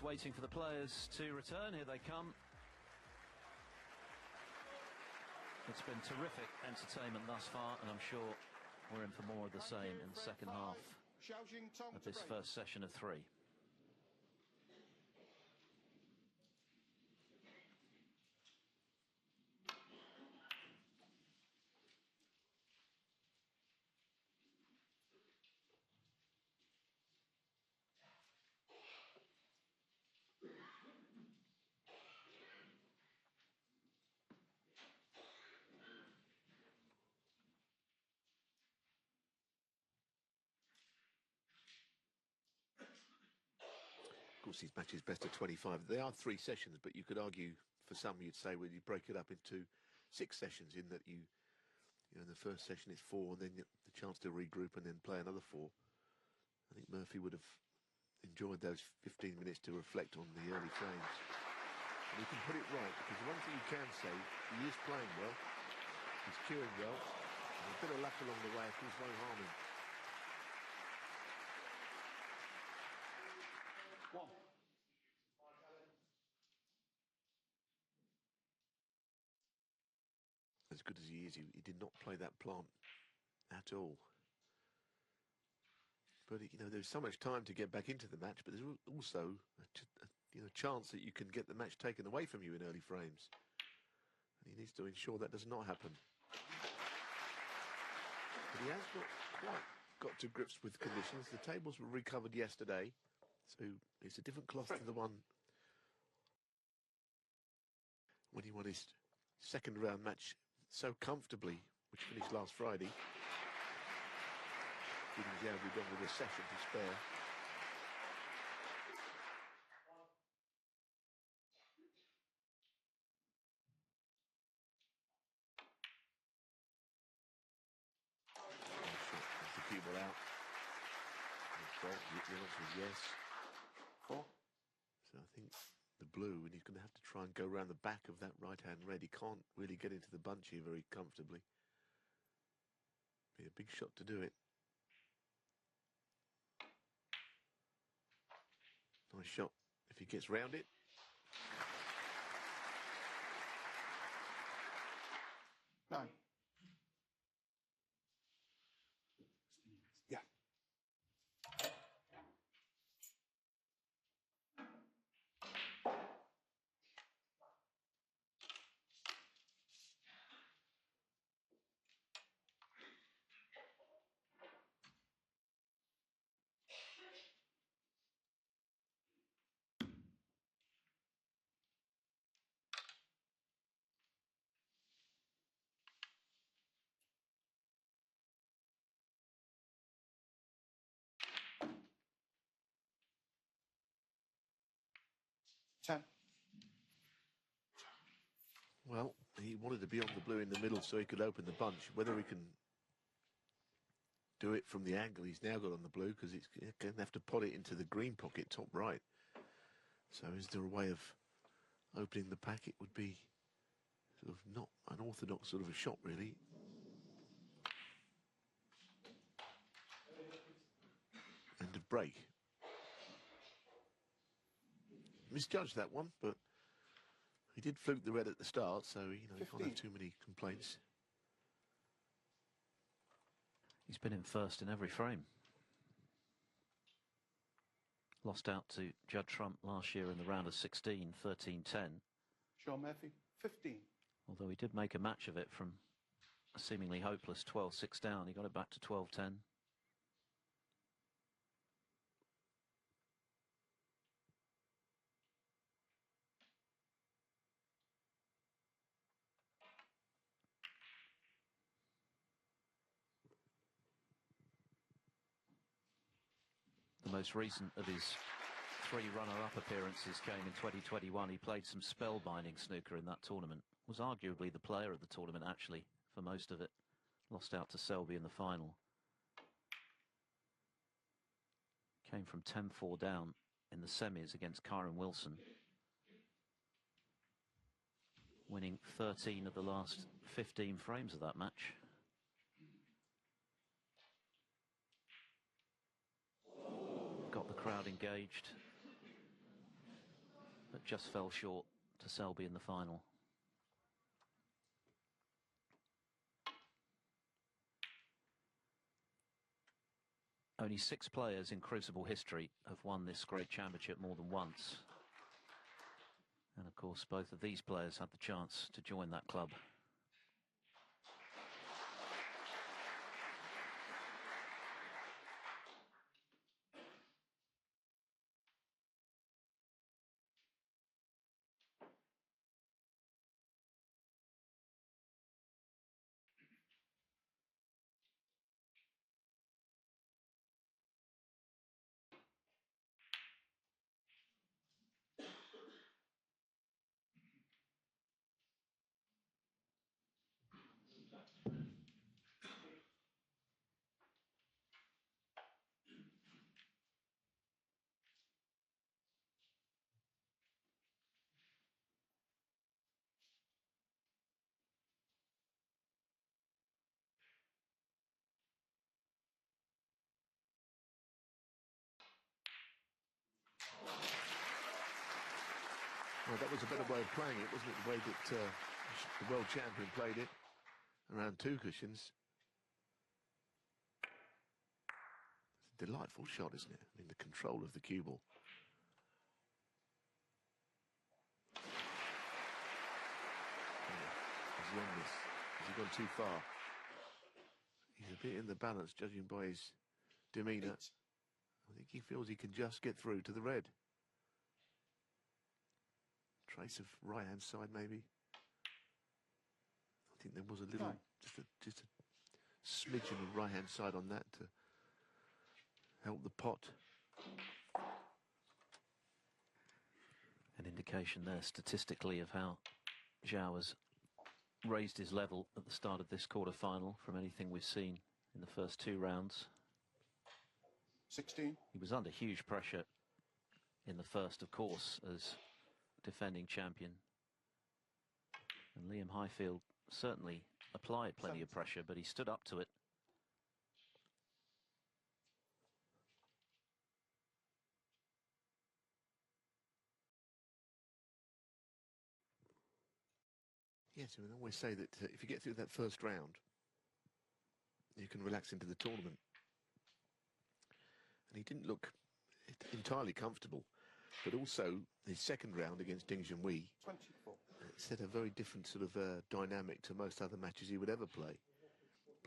Just waiting for the players to return. Here they come. It's been terrific entertainment thus far, and I'm sure we're in for more of the same in the second half Zhao Xintong of this first session of 3. Of course, these matches best of 25. They are 3 sessions, but you could argue for some you'd say, well, you break it up into 6 sessions in that you know, in the first session it's 4 and then the chance to regroup and then play another 4. I think Murphy would have enjoyed those 15 minutes to reflect on the early frames. And he can put it right, because the one thing you can say, he is playing well, he's cueing well, and a bit of luck along the way, of course, won't harm him. As good as he is, he did not play that plant at all. But, you know, there's so much time to get back into the match, but there's also a chance that you can get the match taken away from you in early frames. And he needs to ensure that does not happen. But he has not quite got to grips with conditions. The tables were recovered yesterday, so it's a different cloth to the one when he won his second round match so comfortably, which finished last Friday. Giving Zhao Xintong with a session to spare. That's the cue ball out. The answer is yes. 4. So I think the blue, and he's going to have to try and go around the back of that right-hand red. He can't really get into the bunch here very comfortably. Be a big shot to do it. Nice shot if he gets round it. Nine. Yeah. Well, he wanted to be on the blue in the middle so he could open the bunch. Whether he can do it from the angle he's now got on the blue, because he's going to have to pot it into the green pocket top right. So is there a way of opening the pack? It would be sort of not an orthodox sort of a shot, really. End of break. Misjudged that one, but he did fluke the red at the start, so, you know, he can't have too many complaints. He's been in first in every frame. Lost out to Judd Trump last year in the round of 16, 13-10. Shaun Murphy, 15. Although he did make a match of it from a seemingly hopeless 12-6 down. He got it back to 12-10. The most recent of his 3 runner-up appearances came in 2021. He played some spellbinding snooker in that tournament. Was arguably the player of the tournament, actually, for most of it. Lost out to Selby in the final. Came from 10-4 down in the semis against Kyron Wilson. Winning 13 of the last 15 frames of that match. Got the crowd engaged. but just fell short to Selby in the final. Only 6 players in Crucible history have won this great championship more than once. And of course, both of these players had the chance to join that club. Well, that was a better way of playing it, wasn't it? The way that the world champion played it, around 2 cushions. It's a delightful shot, isn't it? I mean, the control of the cue ball. His youngest, has he gone too far? He's a bit in the balance, judging by his demeanour. I think he feels he can just get through to the red. Trace of right-hand side, maybe. I think there was a little, just a smidgen of right-hand side on that to help the pot. An indication there statistically of how Zhao has raised his level at the start of this quarter-final from anything we've seen in the first 2 rounds. 16. He was under huge pressure in the first, of course, as defending champion. And Liam Highfield certainly applied plenty of pressure, but he stood up to it. Yes, I always say that if you get through that first round, you can relax into the tournament. And he didn't look entirely comfortable, but also his second round against Ding Junhui 24. set a very different sort of dynamic to most other matches he would ever play,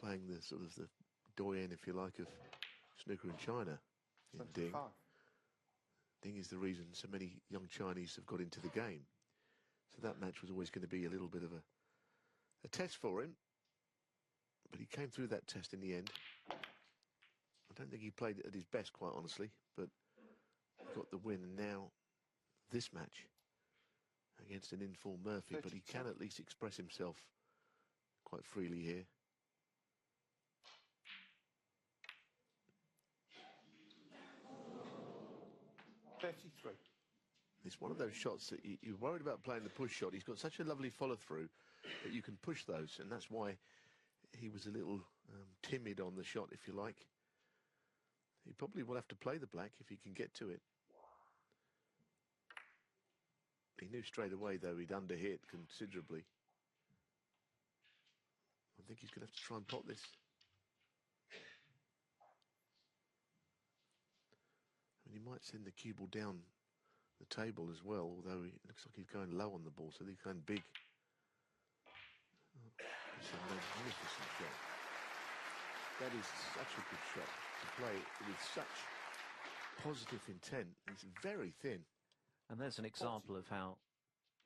playing the sort of the doyen, if you like, of snooker in China. In Ding. Ding is the reason so many young Chinese have got into the game. So that match was always going to be a little bit of a test for him, but he came through that test in the end. I don't think he played at his best, quite honestly, but got the win. And now this match against an in-form Murphy, but he can at least express himself quite freely here. It's one of those shots that you're worried about playing the push shot. He's got such a lovely follow-through that you can push those, and that's why he was a little timid on the shot, if you like. He probably will have to play the black if he can get to it. He knew straight away, though, he'd underhit considerably. I think he's going to have to try and pot this. I mean, he might send the cue ball down the table as well, although it looks like he's going low on the ball, so he's going big. Oh, it's a magnificent shot. That is such a good shot to play with such positive intent. It's very thin. And there's an example of how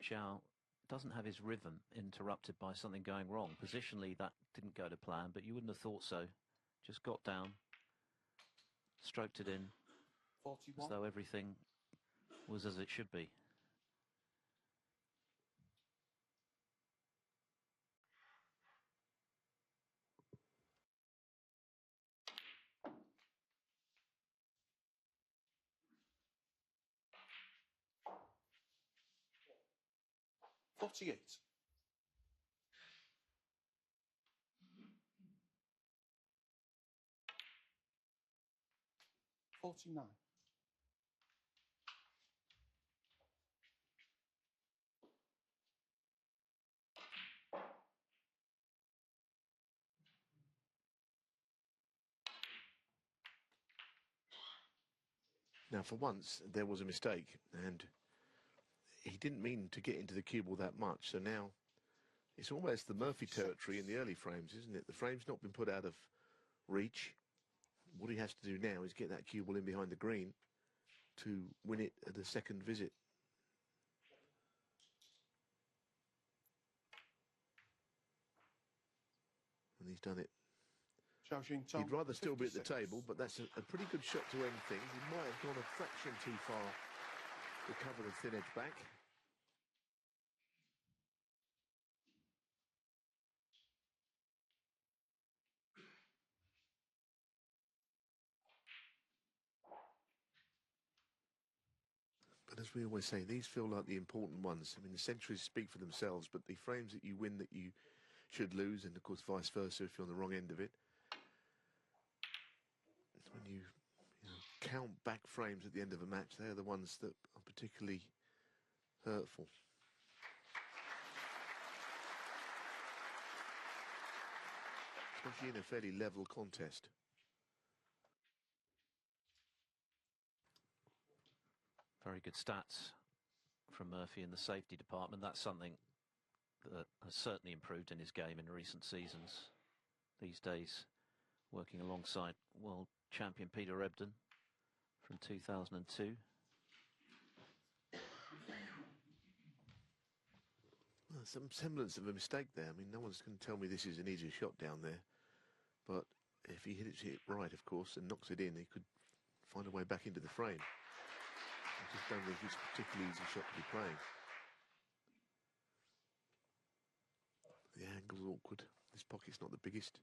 Zhao doesn't have his rhythm interrupted by something going wrong. Positionally, that didn't go to plan, but you wouldn't have thought so. Just got down, stroked it in, 41. as though everything was as it should be. $48. 49. Now, for once, there was a mistake, and he didn't mean to get into the cue ball that much. So now it's almost the Murphy territory in the early frames, isn't it? The frame's not been put out of reach. What he has to do now is get that cue ball in behind the green to win it at the second visit. And he's done it. Zhao Xintong, He'd rather still be at the 56. table, but that's a pretty good shot to end things. He might have gone a fraction too far to cover the thin edge back. But as we always say, these feel like the important ones. I mean, the centuries speak for themselves, but the frames that you win that you should lose, and of course vice versa if you're on the wrong end of it. It's when you count back frames at the end of a match, they're the ones that are particularly hurtful. Especially in a fairly level contest. Very good stats from Murphy in the safety department. That's something that has certainly improved in his game in recent seasons. These days, working alongside world champion Peter Ebdon from 2002. Well, some semblance of a mistake there. I mean, no one's going to tell me this is an easy shot down there. But if he hits it right, of course, and knocks it in, he could find a way back into the frame. I just don't think it's a particularly easy shot to be playing. The angle's awkward. This pocket's not the biggest.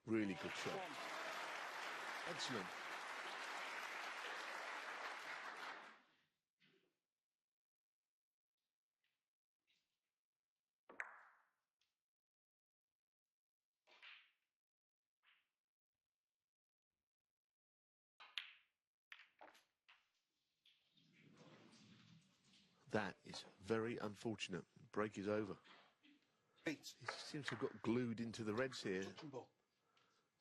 Really good shot. Excellent. That is very unfortunate. Break is over. 8. He seems to have got glued into the reds here. Touching ball.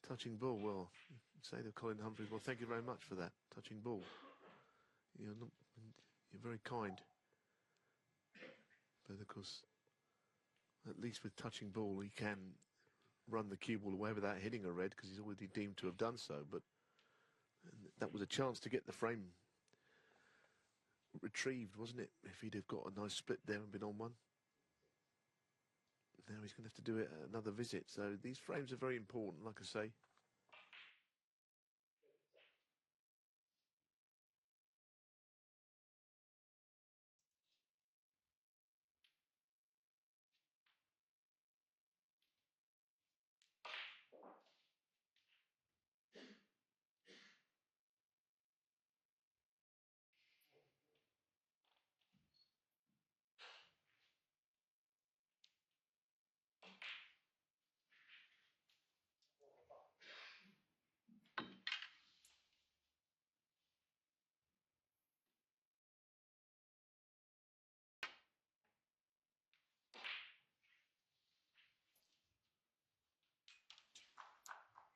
Touching ball. Well, say to Colin Humphries, well, thank you very much for that. Touching ball. You're very kind. But of course, at least with touching ball, he can run the cue ball away without hitting a red because he's already deemed to have done so. But that was a chance to get the frame retrieved, wasn't it? If he'd have got a nice split there and been on one. Now he's going to have to do it at another visit. So these frames are very important, like I say.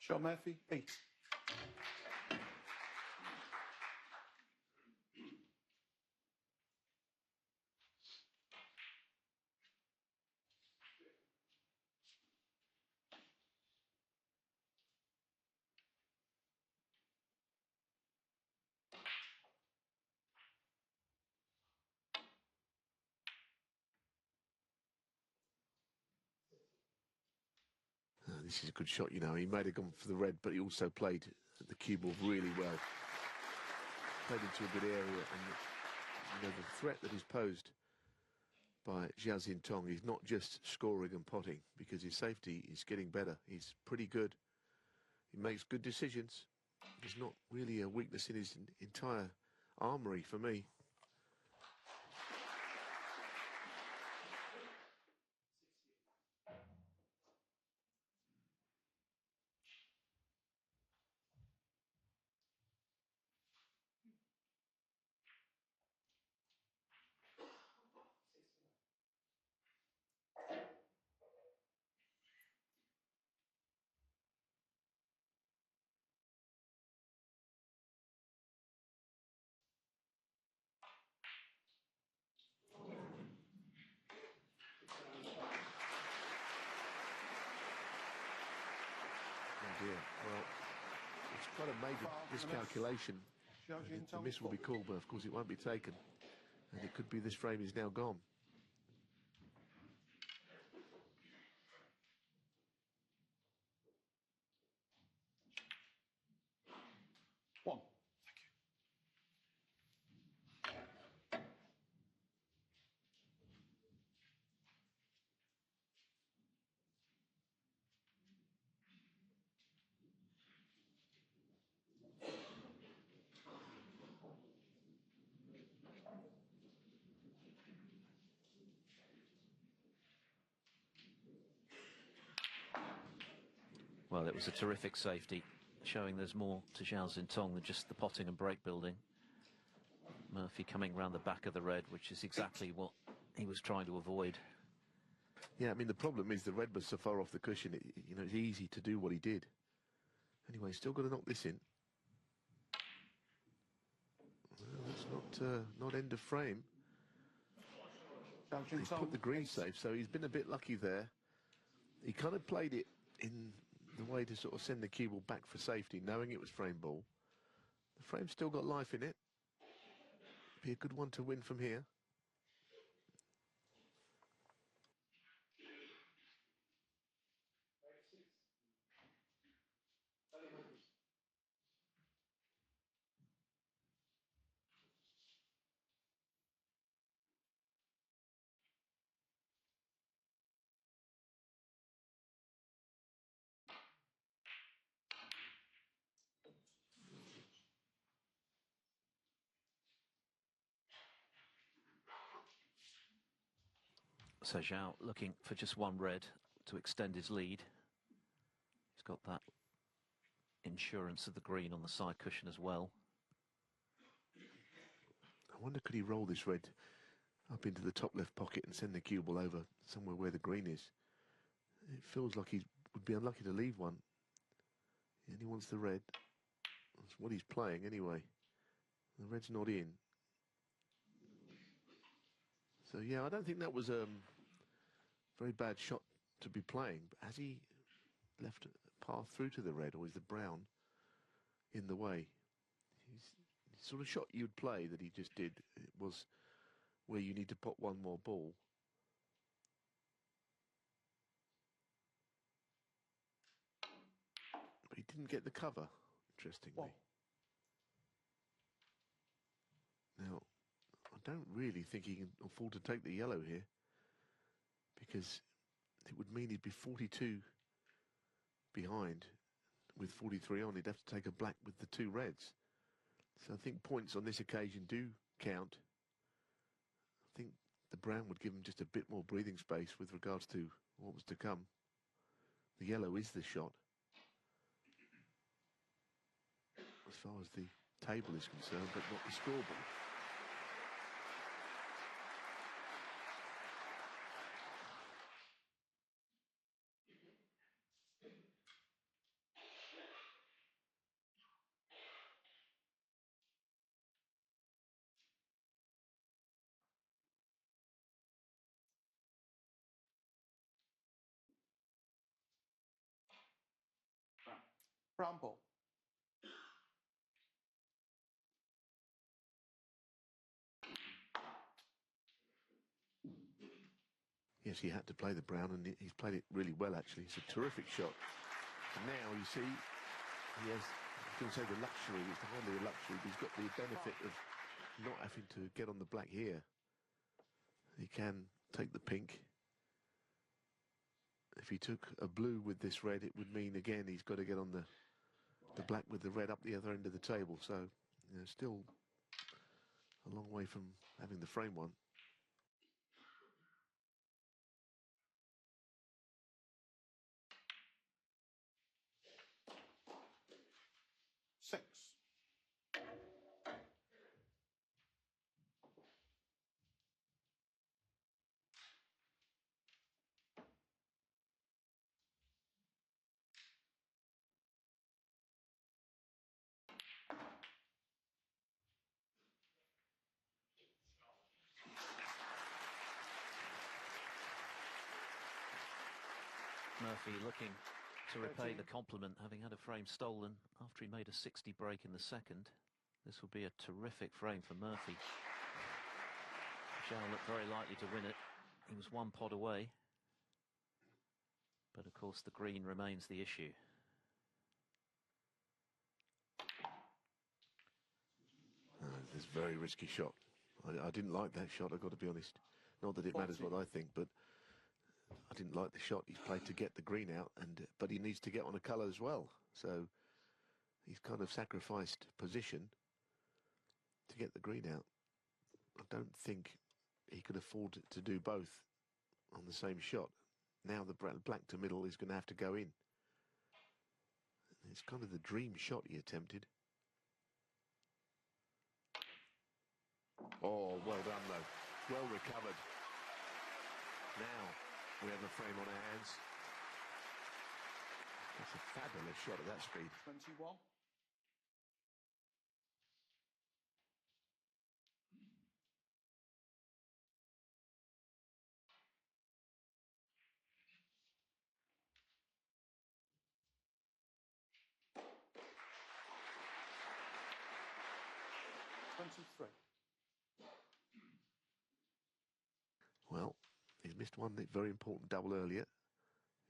Shaun Murphy, 8. This is a good shot, you know. He might have gone for the red, but he also played the cue ball really well. Played into a good area, and the threat that is posed by Zhao Xintong is not just scoring and potting, because his safety is getting better. He's pretty good. He makes good decisions. There's not really a weakness in his entire armoury for me. might have made a miscalculation. Zhao And the Xintong miss will be called, but of course it won't be taken. And it could be this frame is now gone. one. Well, it was a terrific safety, showing there's more to Zhao Xintong than just the potting and break building. Murphy coming round the back of the red, which is exactly what he was trying to avoid. Yeah, I mean, the problem is the red was so far off the cushion, you know, it's easy to do what he did. Anyway, still got to knock this in. Well, that's not end of frame. Zhao He's Xintong put the green 8. safe, so he's been a bit lucky there. He kind of played it in the way to sort of send the cue ball back for safety, knowing it was frame ball. The frame's still got life in it. Be a good one to win from here. So Zhao looking for just one red to extend his lead. He's got that insurance of the green on the side cushion as well. I wonder, could he roll this red up into the top left pocket and send the cue ball over somewhere where the green is? It feels like he would be unlucky to leave one. And he wants the red. That's what he's playing anyway. The red's not in. So yeah, I don't think that was a very bad shot to be playing. But has he left a path through to the red, or is the brown in the way? The sort of shot you'd play that he just did, it was where you need to pop one more ball. But he didn't get the cover, interestingly. One. Now, I don't really think he can afford to take the yellow here, because it would mean he'd be 42 behind with 43 on. He'd have to take a black with the two reds. So I think points on this occasion do count. I think the brown would give him just a bit more breathing space with regards to what was to come. The yellow is the shot, as far as the table is concerned, but not the scoreboard. Brown ball. Yes, he had to play the brown, and he's played it really well, actually. It's a terrific shot. And now, you see, he has, I was going to say the luxury, it's hardly a luxury, but he's got the benefit of not having to get on the black here. He can take the pink. If he took a blue with this red, it would mean, again, he's got to get on the black with the red up the other end of the table. So, you know, still a long way from having the frame one. Six. Murphy looking to repay the compliment, having had a frame stolen after he made a 60 break in the second. This will be a terrific frame for Murphy. Zhao looked very likely to win it. He was one pot away. But of course the green remains the issue. It's a very risky shot. I didn't like that shot, I've got to be honest. Not that it matters what I think, but I didn't like the shot he's played to get the green out, but he needs to get on a colour as well. So he's kind of sacrificed position to get the green out. I don't think he could afford to do both on the same shot. Now the black to middle is going to have to go in. It's kind of the dream shot he attempted. Oh, well done though. Well recovered. Now we have a frame on our hands. That's a fabulous shot at that speed. 21. Well, he's missed one very important double earlier.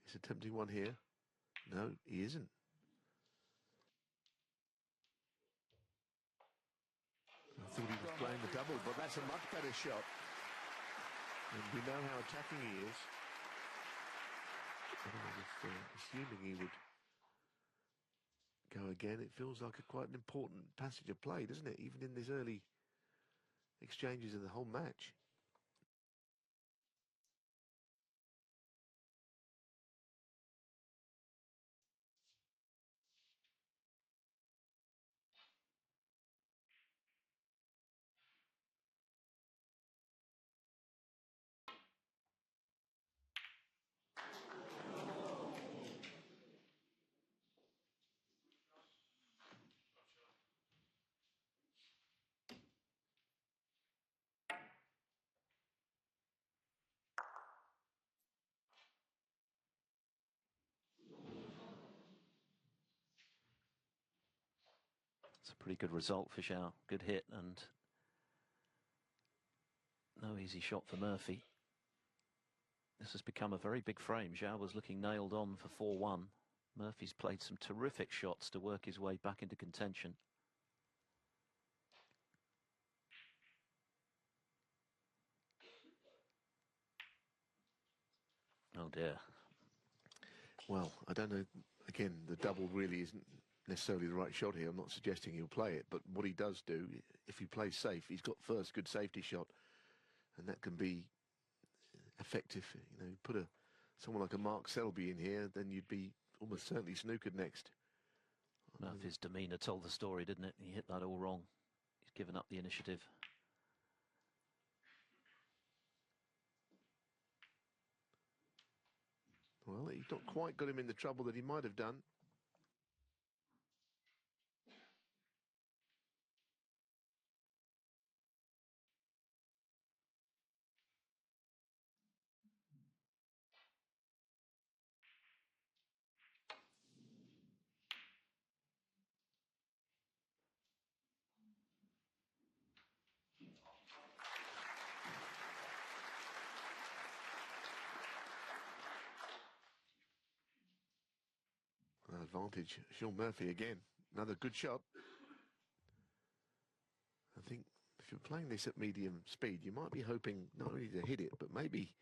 He's attempting one here. No, he isn't. I thought he was playing the double, but that's a much better shot. And we know how attacking he is. I was assuming he would go again. It feels like quite an important passage of play, doesn't it? Even in these early exchanges of the whole match. It's a pretty good result for Zhao. Good hit and no easy shot for Murphy. This has become a very big frame. Zhao was looking nailed on for 4-1. Murphy's played some terrific shots to work his way back into contention. Oh dear. Well, I don't know. Again, the double really isn't necessarily the right shot here. I'm not suggesting he'll play it, but what he does do, if he plays safe, he's got first good safety shot, and that can be effective. You know, put someone like a Mark Selby in here, then you'd be almost certainly snookered next. Murphy's demeanour told the story, didn't it? He hit that all wrong. He's given up the initiative. Well, he's not quite got him in the trouble that he might have done. Advantage, Shaun Murphy again. Another good shot. I think if you're playing this at medium speed, you might be hoping not only to hit it, but maybe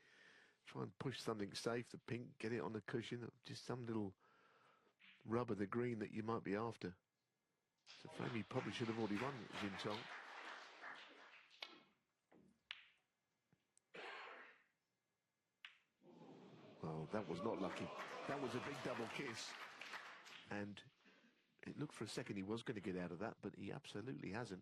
try and push something safe, the pink, get it on the cushion, just some little rub of the green that you might be after. It's a frame he probably should have already won, Xintong. Well, that was not lucky. That was a big double kiss. And it looked for a second he was going to get out of that, but he absolutely hasn't.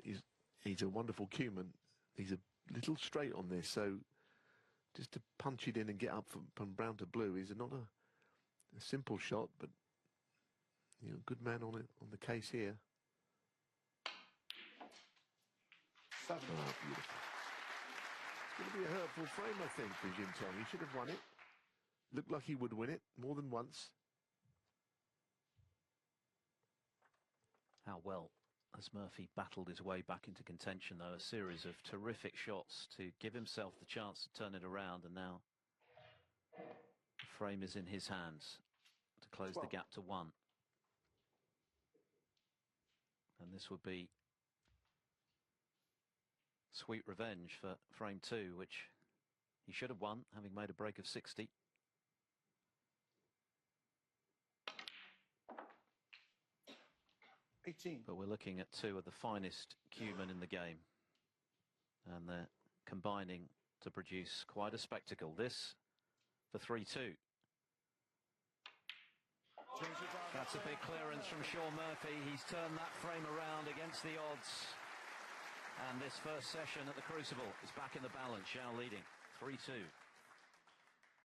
he's a wonderful cueman. He's a little straight on this, so just to punch it in and get up from brown to blue is not a simple shot, but good man on the case here. 7. Oh, beautiful. It's going to be a hurtful frame, I think, for Xintong. He should have won it. Looked like he would win it more than once. How well has Murphy battled his way back into contention, though? A series of terrific shots to give himself the chance to turn it around, and now the frame is in his hands to close 12. the gap to 1. And this would be sweet revenge for frame 2, which he should have won, having made a break of 60. But we're looking at two of the finest cuemen in the game, and they're combining to produce quite a spectacle. This for 3-2. That's a big clearance from Shaun Murphy. He's turned that frame around against the odds, and this first session at the Crucible is back in the balance. Zhao leading 3-2.